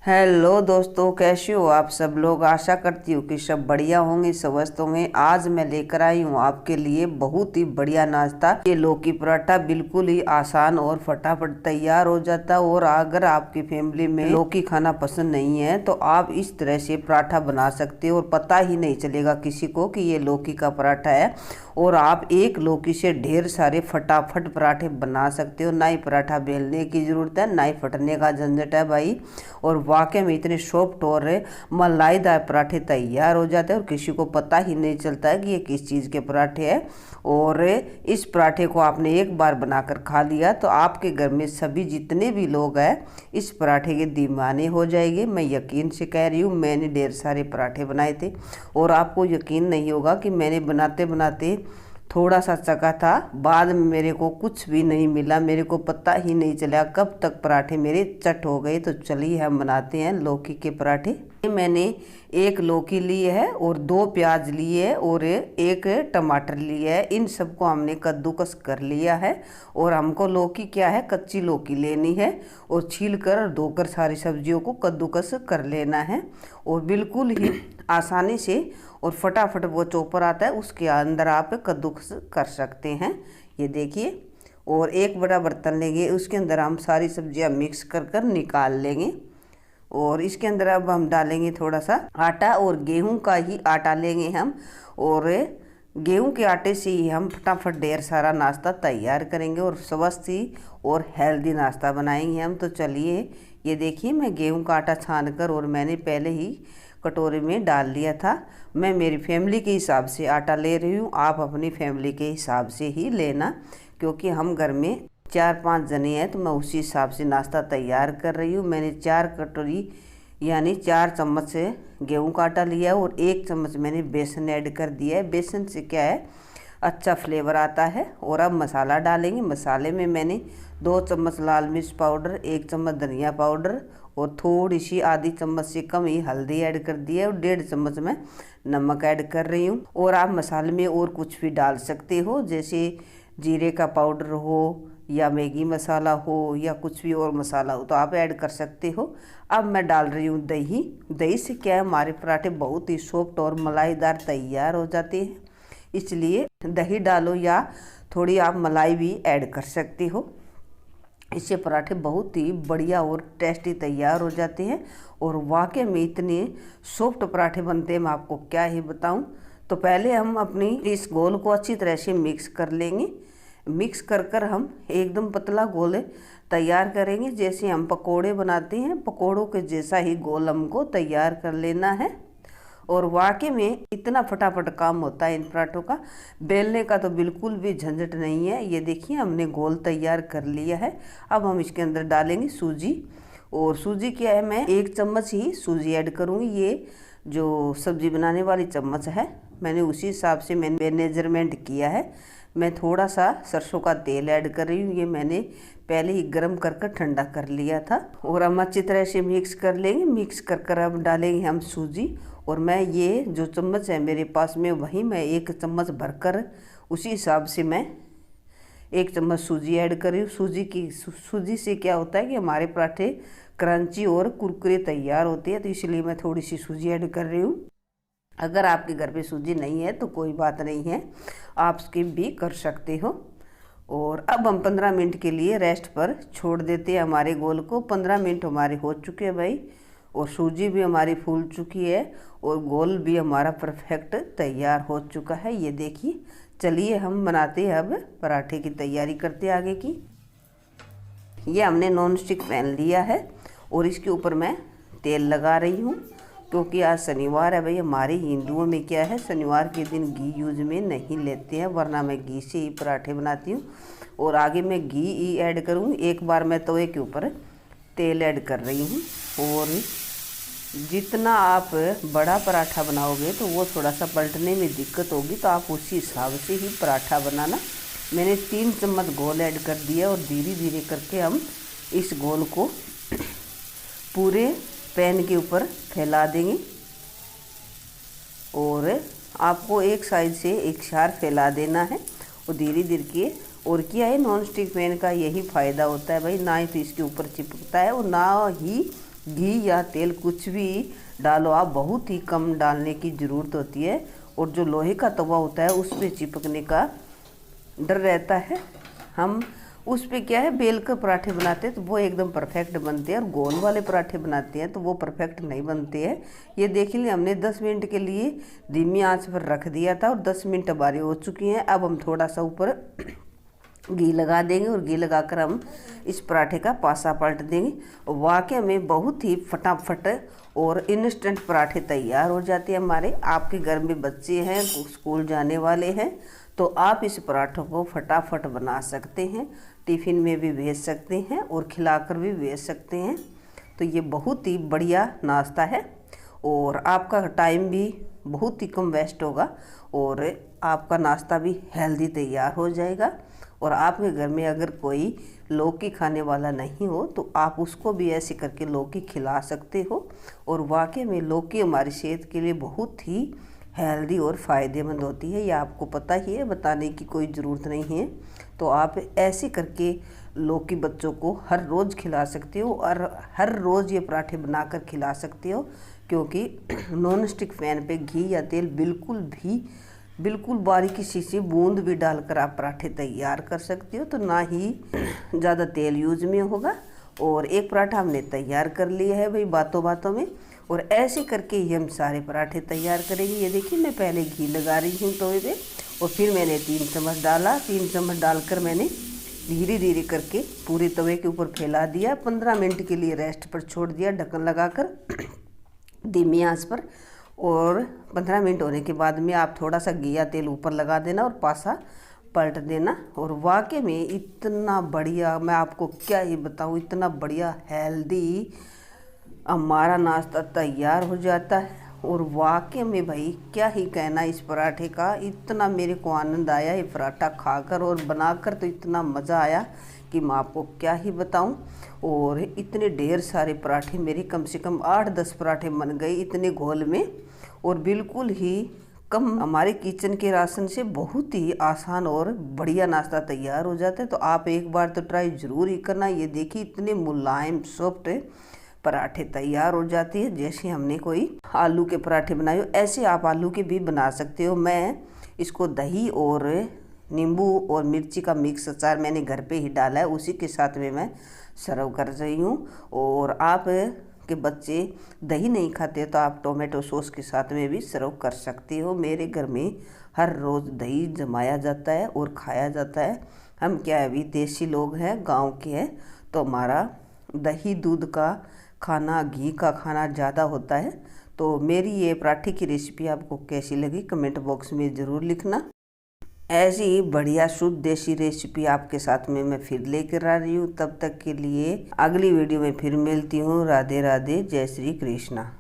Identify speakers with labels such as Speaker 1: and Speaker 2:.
Speaker 1: Hello दोस्तों, कैसे हो आप सब लोग। आशा करती हूँ कि सब बढ़िया होंगे, स्वस्थ होंगे। आज मैं लेकर आई हूँ आपके लिए बहुत ही बढ़िया नाश्ता। ये लौकी पराठा बिल्कुल ही आसान और फटाफट तैयार हो जाता है। और अगर आपकी फैमिली में लौकी खाना पसंद नहीं है तो आप इस तरह से पराठा बना सकते हो और पता ही नहीं चलेगा किसी को कि ये लौकी का पराठा है। और आप एक लौकी से ढेर सारे फटाफट पराठे बना सकते हो। ना ही पराठा बेलने की ज़रूरत है, ना ही फटने का झंझट है भाई। और वाकई में इतने सॉफ्ट और मलाईदार पराठे तैयार हो जाते हैं और किसी को पता ही नहीं चलता है कि ये किस चीज़ के पराठे हैं। और इस पराठे को आपने एक बार बनाकर खा लिया तो आपके घर में सभी जितने भी लोग हैं इस पराठे के दीवाने हो जाएंगे। मैं यकीन से कह रही हूँ, मैंने ढेर सारे पराठे बनाए थे और आपको यकीन नहीं होगा कि मैंने बनाते बनाते थोड़ा सा चखा था, बाद में मेरे को कुछ भी नहीं मिला। मेरे को पता ही नहीं चला कब तक पराठे मेरे चट हो गए। तो चलिए हम बनाते हैं लौकी के पराठे। मैंने एक लौकी ली है और 2 प्याज लिए है और एक टमाटर लिया है। इन सबको हमने कद्दूकस कर लिया है। और हमको लौकी क्या है, कच्ची लौकी लेनी है और छील कर और धोकर सारी सब्जियों को कद्दूकस कर लेना है। और बिल्कुल ही आसानी से और फटाफट वो चॉपर आता है उसके अंदर आप कद्दूकस कर सकते हैं। ये देखिए। और एक बड़ा बर्तन लेंगे, उसके अंदर हम सारी सब्जियां मिक्स कर कर निकाल लेंगे। और इसके अंदर अब हम डालेंगे थोड़ा सा आटा, और गेहूं का ही आटा लेंगे हम। और गेहूं के आटे से ही हम फटाफट ढेर सारा नाश्ता तैयार करेंगे और स्वस्थ ही और हेल्दी नाश्ता बनाएंगे हम। तो चलिए, ये देखिए मैं गेहूं का आटा छान कर और मैंने पहले ही कटोरे में डाल लिया था। मैं मेरी फैमिली के हिसाब से आटा ले रही हूँ, आप अपनी फैमिली के हिसाब से ही लेना, क्योंकि हम घर में 4-5 जने हैं तो मैं उसी हिसाब से नाश्ता तैयार कर रही हूँ। मैंने 4 कटोरी यानी 4 चम्मच से गेहूं का आटा लिया है और 1 चम्मच मैंने बेसन ऐड कर दिया है। बेसन से क्या है, अच्छा फ्लेवर आता है। और अब मसाला डालेंगे। मसाले में मैंने 2 चम्मच लाल मिर्च पाउडर, 1 चम्मच धनिया पाउडर और थोड़ी सी आधी चम्मच से कम ही हल्दी ऐड कर दी है और 1.5 चम्मच मैं नमक ऐड कर रही हूँ। और आप मसाले में और कुछ भी डाल सकते हो, जैसे जीरे का पाउडर हो या मैगी मसाला हो या कुछ भी और मसाला हो तो आप ऐड कर सकते हो। अब मैं डाल रही हूँ दही। दही से क्या है, हमारे पराठे बहुत ही सॉफ्ट और मलाईदार तैयार हो जाते हैं, इसलिए दही डालो या थोड़ी आप मलाई भी ऐड कर सकते हो। इससे पराठे बहुत ही बढ़िया और टेस्टी तैयार हो जाते हैं। और वाकई में इतने सॉफ्ट पराठे बनते हैं, मैं आपको क्या ही बताऊं। तो पहले हम अपनी इस घोल को अच्छी तरह से मिक्स कर लेंगे। मिक्स कर कर हम एकदम पतला घोल तैयार करेंगे, जैसे हम पकोड़े बनाते हैं पकोड़ों के जैसा ही घोल हमको तैयार कर लेना है। और वाकई में इतना फटाफट काम होता है इन पराठों का, बेलने का तो बिल्कुल भी झंझट नहीं है। ये देखिए हमने घोल तैयार कर लिया है। अब हम इसके अंदर डालेंगे सूजी। और सूजी क्या है, मैं 1 चम्मच ही सूजी ऐड करूँगी। ये जो सब्जी बनाने वाली चम्मच है, मैंने उसी हिसाब से मैंने मेजरमेंट किया है। मैं थोड़ा सा सरसों का तेल ऐड कर रही हूँ, ये मैंने पहले ही गर्म कर कर ठंडा कर लिया था। और हम अच्छी तरह से मिक्स कर लेंगे। मिक्स कर कर अब डालेंगे हम सूजी। और मैं ये जो चम्मच है मेरे पास में, वही मैं 1 चम्मच भरकर उसी हिसाब से मैं 1 चम्मच सूजी ऐड कर रही हूँ। सूजी से क्या होता है कि हमारे पराठे क्रंची और कुरकुरे तैयार होते हैं, तो इसलिए मैं थोड़ी सी सूजी ऐड कर रही हूँ। अगर आपके घर पे सूजी नहीं है तो कोई बात नहीं है, आप स्किप भी कर सकते हो। और अब हम 15 मिनट के लिए रेस्ट पर छोड़ देते हैं हमारे गोल को। 15 मिनट हमारे हो चुके हैं भाई, और सूजी भी हमारी फूल चुकी है और गोल भी हमारा परफेक्ट तैयार हो चुका है। ये देखिए। चलिए हम बनाते हैं, अब पराठे की तैयारी करते हैं आगे की। ये हमने नॉन स्टिक पैन लिया है और इसके ऊपर मैं तेल लगा रही हूँ, क्योंकि आज शनिवार है भाई। हमारे हिंदुओं में क्या है, शनिवार के दिन घी यूज में नहीं लेते हैं, वरना मैं घी से ही पराठे बनाती हूँ। और आगे मैं घी ही ऐड करूँगी। एक बार मैं तवे के ऊपर तेल ऐड कर रही हूँ। और जितना आप बड़ा पराठा बनाओगे तो वो थोड़ा सा पलटने में दिक्कत होगी, तो आप उसी हिसाब से ही पराठा बनाना। मैंने 3 चम्मच घोल ऐड कर दिया और धीरे धीरे करके हम इस घोल को पूरे पैन के ऊपर फैला देंगे। और आपको एक साइड से एक सार फैला देना है और धीरे धीरे के। और क्या है, नॉन स्टिक पैन का यही फ़ायदा होता है भाई, ना ही तो इसके ऊपर चिपकता है और ना ही घी या तेल कुछ भी डालो आप, बहुत ही कम डालने की ज़रूरत होती है। और जो लोहे का तवा होता है उस पर चिपकने का डर रहता है। हम उस पे क्या है, बेल कर पराठे बनाते हैं तो वो एकदम परफेक्ट बनते हैं, और गोल वाले पराठे बनाते हैं तो वो परफेक्ट नहीं बनते हैं। ये देख लिए हमने 10 मिनट के लिए धीमी आंच पर रख दिया था और 10 मिनट हमारे हो चुकी हैं। अब हम थोड़ा सा ऊपर घी लगा देंगे और घी लगाकर हम इस पराठे का पासा पलट देंगे। वाकई में बहुत ही फटाफट और इंस्टेंट पराठे तैयार हो जाते हैं हमारे। आपके घर में बच्चे हैं, स्कूल जाने वाले हैं, तो आप इस पराठों को फटाफट बना सकते हैं, टिफ़िन में भी भेज सकते हैं और खिलाकर भी भेज सकते हैं। तो ये बहुत ही बढ़िया नाश्ता है और आपका टाइम भी बहुत ही कम वेस्ट होगा और आपका नाश्ता भी हेल्दी तैयार हो जाएगा। और आपके घर में अगर कोई लौकी खाने वाला नहीं हो तो आप उसको भी ऐसे करके लौकी खिला सकते हो। और वाकई में लौकी हमारी सेहत के लिए बहुत ही हेल्दी और फ़ायदेमंद होती है, यह आपको पता ही है, बताने की कोई ज़रूरत नहीं है। तो आप ऐसे करके लौकी बच्चों को हर रोज़ खिला सकते हो और हर रोज़ ये पराठे बनाकर खिला सकते हो, क्योंकि नॉन स्टिक पैन पे घी या तेल बिल्कुल बारीकी सी बूंद भी डालकर आप पराठे तैयार कर सकते हो। तो ना ही ज़्यादा तेल यूज में होगा। और एक पराठा हमने तैयार कर लिया है भाई बातों बातों में। और ऐसे करके ही हम सारे पराठे तैयार करेंगे। ये देखिए मैं पहले घी लगा रही हूँ तवे पे और फिर मैंने 3 चम्मच डाला। 3 चम्मच डालकर मैंने धीरे धीरे करके पूरे तवे के ऊपर फैला दिया। 15 मिनट के लिए रेस्ट पर छोड़ दिया ढक्कन लगाकर धीमी आंच पर। और 15 मिनट होने के बाद में आप थोड़ा सा घी या तेल ऊपर लगा देना और पासा पलट देना। और वाकई में इतना बढ़िया, मैं आपको क्या ही बताऊँ, इतना बढ़िया हेल्दी हमारा नाश्ता तैयार हो जाता है। और वाकई में भाई क्या ही कहना इस पराठे का, इतना मेरे को आनंद आया ये पराठा खाकर और बनाकर, तो इतना मज़ा आया कि मैं आपको क्या ही बताऊं। और इतने ढेर सारे पराठे, मेरे कम से कम 8-10 पराठे बन गए इतने घोल में। और बिल्कुल ही कम हमारे किचन के राशन से बहुत ही आसान और बढ़िया नाश्ता तैयार हो जाता है। तो आप एक बार तो ट्राई ज़रूर ही करना। ये देखिए इतने मुलायम सॉफ्ट पराठे तैयार हो जाती है, जैसे हमने कोई आलू के पराठे बनाए हो ऐसे आप आलू के भी बना सकते हो। मैं इसको दही और नींबू और मिर्ची का मिक्स अचार मैंने घर पे ही डाला है, उसी के साथ में मैं सर्व कर रही हूँ। और आप के बच्चे दही नहीं खाते तो आप टोमेटो सॉस के साथ में भी सर्व कर सकते हो। मेरे घर में हर रोज़ दही जमाया जाता है और खाया जाता है। हम क्या है, अभी देसी लोग हैं, गांव के हैं, तो हमारा दही दूध का खाना, घी का खाना ज़्यादा होता है। तो मेरी ये पराठे की रेसिपी आपको कैसी लगी कमेंट बॉक्स में ज़रूर लिखना। ऐसी ही बढ़िया शुद्ध देसी रेसिपी आपके साथ में मैं फिर लेकर आ रही हूँ। तब तक के लिए अगली वीडियो में फिर मिलती हूँ। राधे राधे, जय श्री कृष्णा।